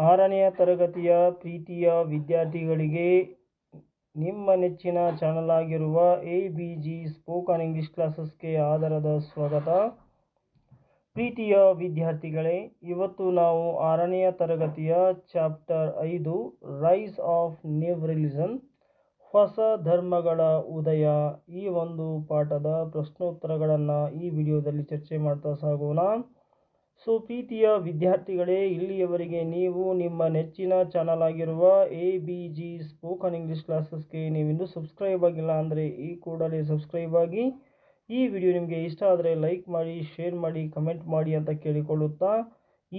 6ನೆಯ ತರಗತಿಯ ಪ್ರೀತಿಯ ವಿದ್ಯಾರ್ಥಿಗಳಿಗೆ ನಿಮ್ಮ ನೆಚ್ಚಿನ ಚಾನಲ್ ಆಗಿರುವ ABG ಸ್ಪೋಕನ್ ಇಂಗ್ಲಿಷ್ ಕ್ಲಾಸಸ್ಗೆ ಆದರದ ಸ್ವಾಗತ. ಪ್ರೀತಿಯ ವಿದ್ಯಾರ್ಥಿಗಳೇ, ಇವತ್ತು ನಾವು 6ನೆಯ ತರಗತಿಯ chapter 5 rise of new religion, ಹೊಸ ಧರ್ಮಗಳ ಉದಯ, ಈ ಒಂದು ಪಾಠದ ಪ್ರಶ್ನೋತ್ತರಗಳನ್ನು ಈ ವಿಡಿಯೋದಲ್ಲಿ ಚರ್ಚೆ ಮಾಡ್ತಾ ಸಾಗೋಣ. ಸೊ ಪ್ರೀತಿಯ ವಿದ್ಯಾರ್ಥಿಗಳೇ, ಇಲ್ಲಿಯವರೆಗೆ ನೀವು ನಿಮ್ಮ ನೆಚ್ಚಿನ ಚಾನಲ್ ಆಗಿರುವ ABG ಸ್ಪೋಕನ್ ಇಂಗ್ಲಿಷ್ ಕ್ಲಾಸಸ್ಗೆ ನೀವಿನ್ನೂ ಸಬ್ಸ್ಕ್ರೈಬ್ ಆಗಿಲ್ಲ ಅಂದರೆ ಈ ಕೂಡಲೇ ಸಬ್ಸ್ಕ್ರೈಬ್ ಆಗಿ. ಈ ವಿಡಿಯೋ ನಿಮಗೆ ಇಷ್ಟ ಆದರೆ ಲೈಕ್ ಮಾಡಿ, ಶೇರ್ ಮಾಡಿ, ಕಮೆಂಟ್ ಮಾಡಿ ಅಂತ ಕೇಳಿಕೊಳ್ಳುತ್ತಾ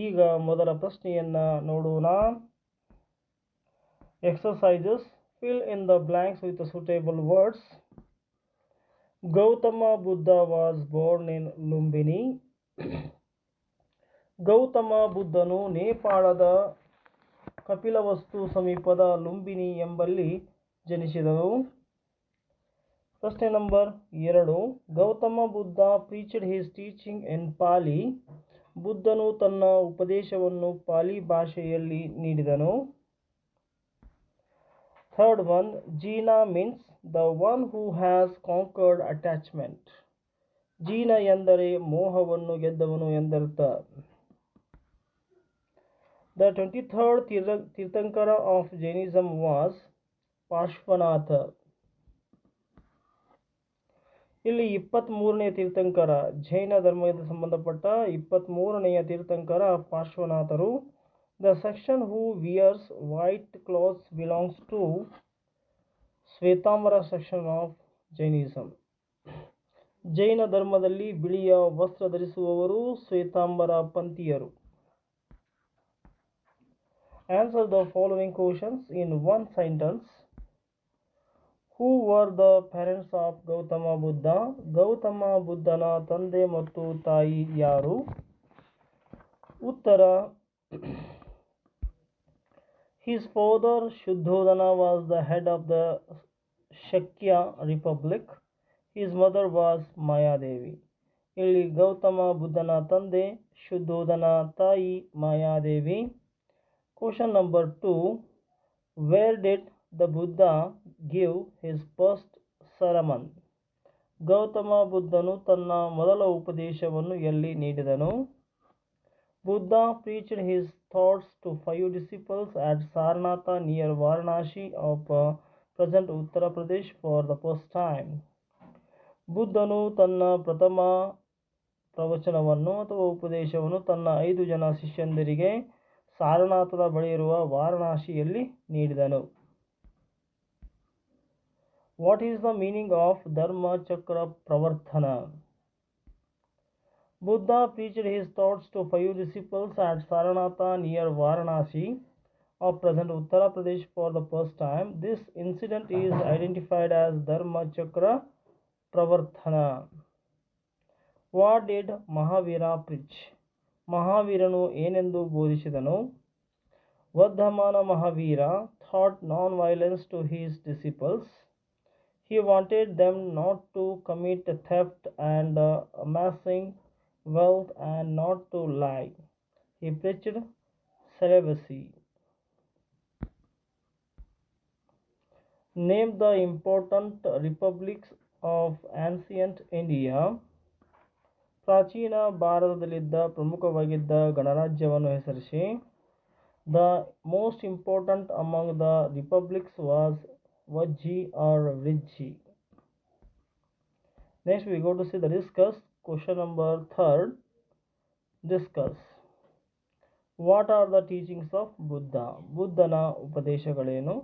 ಈಗ ಮೊದಲ ಪ್ರಶ್ನೆಯನ್ನು ನೋಡೋಣ. Exercises, fill in the blanks with the suitable words. Gautama Buddha was born in Lumbini. Gautama ಬುದ್ಧನು ನೇಪಾಳದ ಕಪಿಲವಸ್ತು ಸಮೀಪದ ಲುಂಬಿನಿ ಎಂಬಲ್ಲಿ ಜನಿಸಿದನು. ಪ್ರಶ್ನೆ number 2. Gautama Buddha preached his teaching in Pali. ಬುದ್ಧನು ತನ್ನ ಉಪದೇಶವನ್ನು ಪಾಲಿ ಭಾಷೆಯಲ್ಲಿ ನೀಡಿದನು. Third one, Jina means the one who has conquered attachment. Jina ಎಂದರೆ ಮೋಹವನ್ನು ಗೆದ್ದವನು ಎಂದರ್ಥ. The 23rd Tirthankara of Jainism was Parshvanatha. ಇಲ್ಲಿ 23ನೇ ತೀರ್ಥಂಕರ, ಜೈನ ಧರ್ಮಕ್ಕೆ ಸಂಬಂಧಪಟ್ಟ 23ನೆಯ ತೀರ್ಥಂಕರ ಪಾರ್ಶ್ವನಾಥರು. The section who wears white clothes belongs to Shwetambar section of Jainism. ಜೈನ ಧರ್ಮದಲ್ಲಿ ಬಿಳಿಯ ವಸ್ತ್ರ ಧರಿಸುವವರು Shwetambar ಪಂಥೀಯರು. Answer the following questions in one sentence. Who were the parents of Gautama Buddha? Gautama ಬುದ್ಧನ ತಂದೆ ಮತ್ತು ತಾಯಿ ಯಾರು? ಉತ್ತರ, his father Shuddhodana was the head of the Shakya Republic. His mother was Mayadevi. ಇಲ್ಲಿ ಗೌತಮ ಬುದ್ಧನ ತಂದೆ ಶುದ್ಧೋಧನ, ತಾಯಿ Mayadevi. Question number 2. Where did the Buddha give his first sermon? Gautama ಬುದ್ಧನು ತನ್ನ ಮೊದಲ ಉಪದೇಶವನ್ನು ಎಲ್ಲಿ ನೀಡಿದನು? Buddha preached his thoughts to 5 disciples at Sarnath near Varanasi of present Uttar Pradesh for the first time. ಬುದ್ಧನು ತನ್ನ ಪ್ರಥಮ ಪ್ರವಚನವನ್ನು ಅಥವಾ ಉಪದೇಶವನ್ನು ತನ್ನ 5 ಜನ ಶಿಷ್ಯಂದಿರಿಗೆ ಸಾರನಾಥದ ಬಳಿ ಇರುವ ವಾರಣಾಸಿಯಲ್ಲಿ ನೀಡಿದನು. What is the meaning of ಧರ್ಮ ಚಕ್ರ Pravartana? Buddha preached his thoughts to 5 disciples at Sarnath near Varanasi of present Uttar Pradesh for the first time. This incident is identified as Dharma Chakra Pravarthana. What did Mahavira preach? ಮಹಾವೀರನು ಏನೆಂದು ಬೋಧಿಸಿದನು? Vardhamana Mahavir thought non-violence to his disciples. He wanted them not to commit theft and amassing wealth and not to lie. He preached celibacy. Name the important republics of ancient India. ಪ್ರಾಚೀನ ಭಾರತದಲ್ಲಿದ್ದ ಪ್ರಮುಖವಾಗಿದ್ದ ಗಣರಾಜ್ಯವನ್ನು ಹೆಸರಿಸಿ. The most important among the republics was Vajji or Vrijji. Next we go to see the discuss. Question number 3. Discuss. What are the teachings of Buddha? ಬುದ್ಧನ ಉಪದೇಶಗಳೇನು?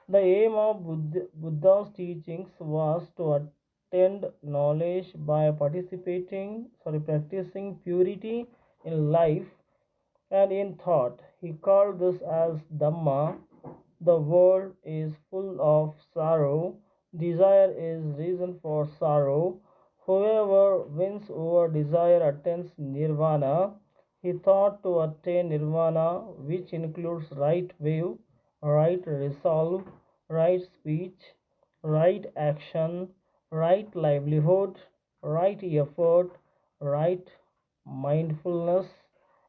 The aim of Buddha's teachings was to attain knowledge by practicing purity in life and in thought. He called this as Dhamma. The world is full of sorrow. Desire is reason for sorrow. Whoever wins over desire attains nirvana. He thought to attain nirvana, which includes right view, right resolve, right speech, right action, right livelihood, right effort, right mindfulness,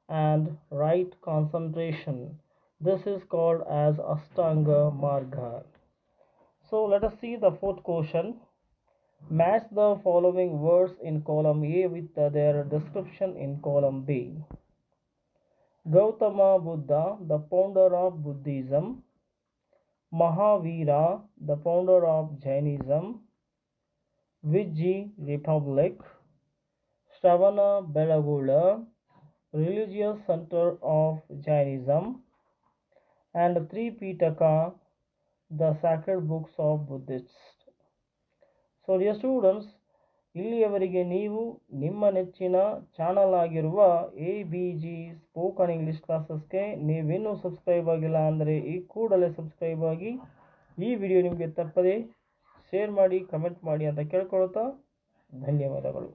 and right concentration. This is called as Ashtanga Marga. So let us see the fourth question. Match the following words in column A with their description in column B. Gautama Buddha, the founder of Buddhism. Mahavira, the founder of Jainism. Vijay Republic. Shravana Belagula, religious center of Jainism. And Tripitaka, the sacred books of Buddhists. So dear students, ಇಲ್ಲಿಯವರೆಗೆ ನೀವು ನಿಮ್ಮ ನೆಚ್ಚಿನ channel ಆಗಿರುವ ABG spoken English ಕ್ಲಾಸಸ್ಗೆ ನೀವಿನ್ನೂ subscribe ಆಗಿಲ್ಲ ಅಂದರೆ ಈ ಕೂಡಲೇ ಸಬ್ಸ್ಕ್ರೈಬ್ ಆಗಿ ಈ ವಿಡಿಯೋ ನಿಮಗೆ ತಪ್ಪದೆ ಶೇರ್ ಮಾಡಿ, ಕಮೆಂಟ್ ಮಾಡಿ ಅಂತ ಕೇಳ್ಕೊಳ್ತಾ ಧನ್ಯವಾದಗಳು.